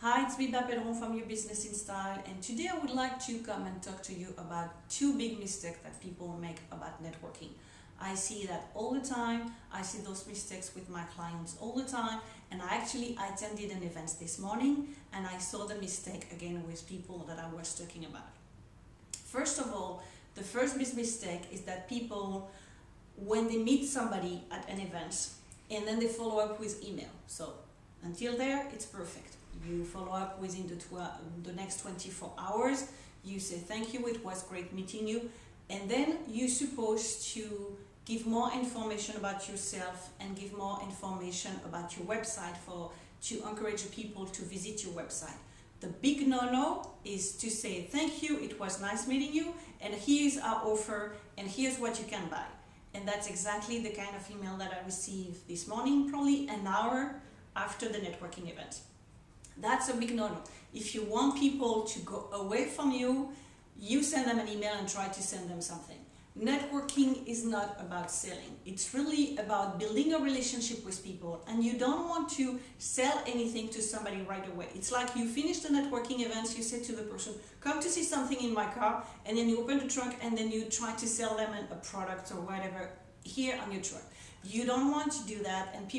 Hi, it's Vida Pedron from Your Business in Style, and today I would like to come and talk to you about two big mistakes that people make about networking. I see that all the time. I see those mistakes with my clients all the time, and I attended an event this morning and I saw the mistake again with people that I was talking about. First of all, the first big mistake is that people, when they meet somebody at an event and then they follow up with email. So until there, it's perfect. You follow up within the next 24 hours. You say thank you, it was great meeting you. And then you're supposed to give more information about yourself and give more information about your website to encourage people to visit your website. The big no-no is to say thank you, it was nice meeting you, and here's our offer, and here's what you can buy. And that's exactly the kind of email that I received this morning, probably an hour after the networking event. That's a big no-no. If you want people to go away from you, you send them an email and try to send them something. Networking is not about selling. It's really about building a relationship with people, and you don't want to sell anything to somebody right away. It's like you finish the networking events, you say to the person, come to see something in my car, and then you open the trunk and then you try to sell them a product or whatever here on your truck. You don't want to do that, and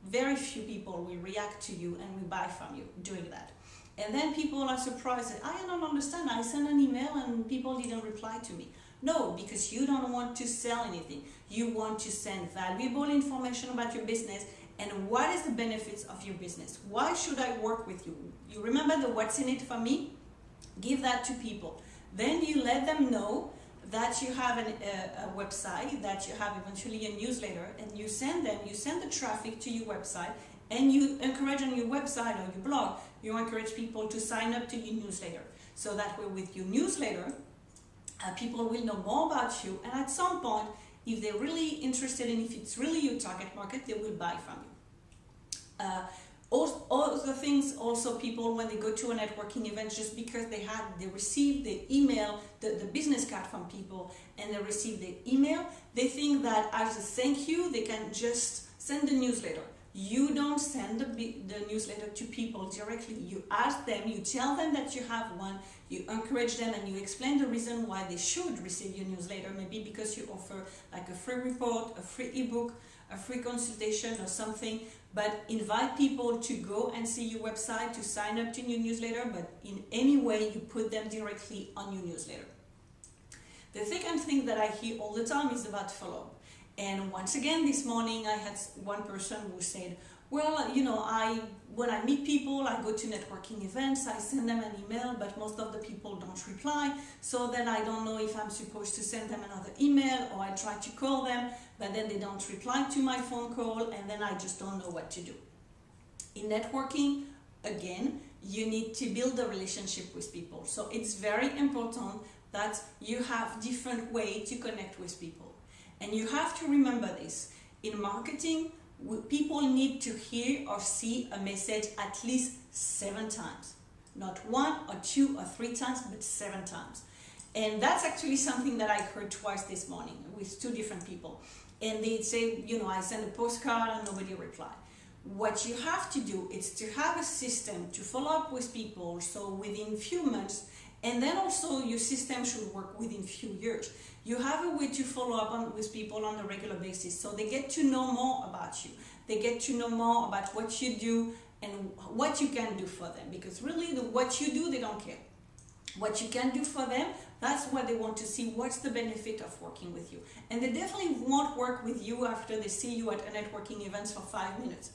very few people will react to you and will buy from you doing that. And then people are surprised that I don't understand, I sent an email and people didn't reply to me. No, because you don't want to sell anything. You want to send valuable information about your business and what is the benefits of your business. Why should I work with you? You remember the what's in it for me? Give that to people. Then you let them know that you have a website, that you have eventually a newsletter, and you send the traffic to your website, and you encourage on your website or your blog, you encourage people to sign up to your newsletter. So that way with your newsletter, people will know more about you, and at some point, if they're really interested in, if it's really your target market, they will buy from you. All the things also, people when they go to a networking event, just because they received the email, the business card from people, and they receive the email, they think that as a thank you, they can just send the newsletter. You don't send the newsletter to people directly. You ask them, you tell them that you have one, you encourage them, and you explain the reason why they should receive your newsletter. Maybe because you offer like a free report, a free ebook, a free consultation or something, but invite people to go and see your website, to sign up to your newsletter, but in any way you put them directly on your newsletter. The second thing that I hear all the time is about follow-up. And once again, this morning I had one person who said, well, you know, when I meet people, I go to networking events, I send them an email, but most of the people don't reply. So then I don't know if I'm supposed to send them another email, or I try to call them, but then they don't reply to my phone call, and then I just don't know what to do. In networking, again, you need to build a relationship with people. So it's very important that you have different ways to connect with people. And you have to remember this. In marketing, people need to hear or see a message at least 7 times. Not 1 or 2 or 3 times, but 7 times. And that's actually something that I heard twice this morning with 2 different people. And they'd say, you know, I sent a postcard and nobody replied. What you have to do is to have a system to follow up with people, so within few months, and then also your system should work within few years. You have a way to follow up with people on a regular basis, so they get to know more about you. They get to know more about what you do and what you can do for them, because really what you do, they don't care. What you can do for them, that's what they want to see. What's the benefit of working with you? And they definitely won't work with you after they see you at a networking event for 5 minutes.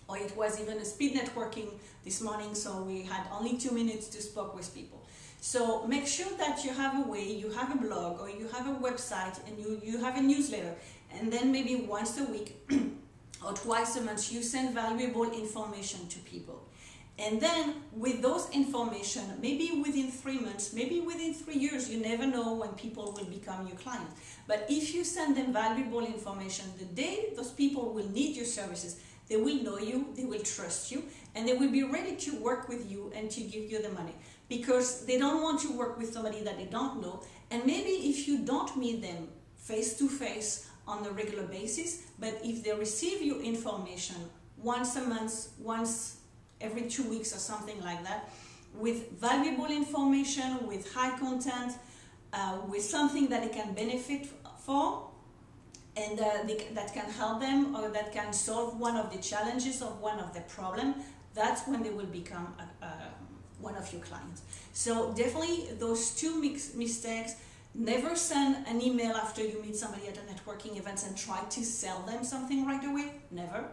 Or it was even a speed networking this morning, so we had only 2 minutes to speak with people. So make sure that you have a way, you have a blog or you have a website and you have a newsletter, and then maybe once a week or twice a month you send valuable information to people. And then with those information, maybe within 3 months, maybe within 3 years, you never know when people will become your clients. But if you send them valuable information, the day those people will need your services, they will know you, they will trust you, and they will be ready to work with you and to give you the money. Because they don't want to work with somebody that they don't know. And maybe if you don't meet them face to face on a regular basis, but if they receive your information once a month, once every 2 weeks or something like that, with valuable information, with high content, with something that they can benefit for, and that can help them, or that can solve one of the challenges or one of the problems. That's when they will become one of your clients. So definitely those two mistakes. Never send an email after you meet somebody at a networking event and try to sell them something right away. Never.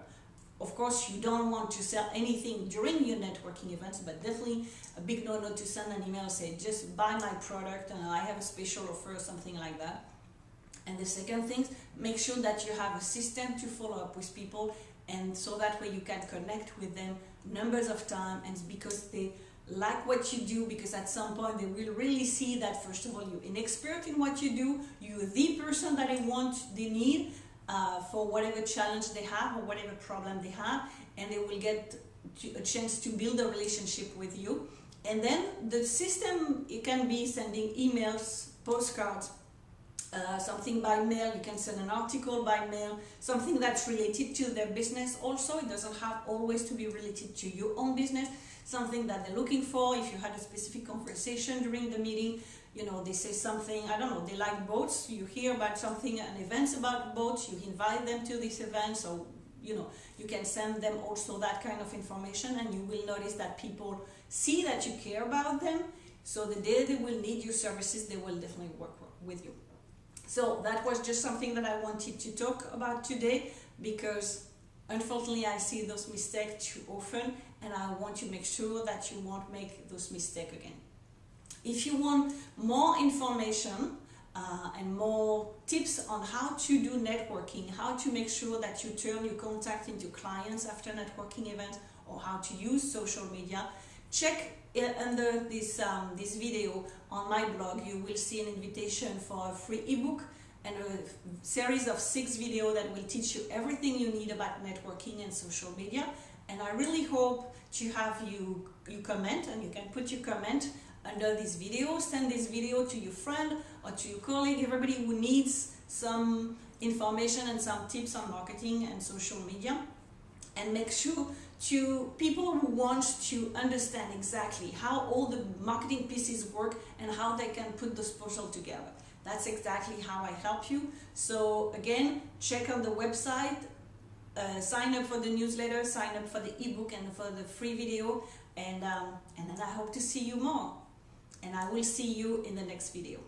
Of course, you don't want to sell anything during your networking events, but definitely a big no-no to send an email, say, just buy my product and I have a special offer or something like that. And the second thing, make sure that you have a system to follow up with people, and so that way you can connect with them numbers of times, and because they like what you do, because at some point they will really see that, first of all, you're an expert in what you do, you're the person that they need for whatever challenge they have or whatever problem they have, and they will get a chance to build a relationship with you. And then the system, it can be sending emails, postcards, something by mail. You can send an article by mail, something that's related to their business also. It doesn't have always to be related to your own business, something that they're looking for. If you had a specific conversation during the meeting, you know, they say something, I don't know, they like boats, you hear about something, an event about boats, you invite them to this event, so, you know, you can send them also that kind of information, and you will notice that people see that you care about them, so the day they will need your services, they will definitely work with you. So that was just something that I wanted to talk about today, because unfortunately I see those mistakes too often, and I want to make sure that you won't make those mistakes again. If you want more information and more tips on how to do networking, how to make sure that you turn your contact into clients after networking events, or how to use social media, check under this video on my blog. You will see an invitation for a free ebook and a series of 6 videos that will teach you everything you need about networking and social media. And I really hope to have you comment, and you can put your comment under this video. Send this video to your friend or to your colleague, everybody who needs some information and some tips on marketing and social media. And make sure to people who want to understand exactly how all the marketing pieces work and how they can put those puzzles together. That's exactly how I help you. So again, check out the website, sign up for the newsletter, sign up for the ebook and for the free video, and then I hope to see you more. And I will see you in the next video.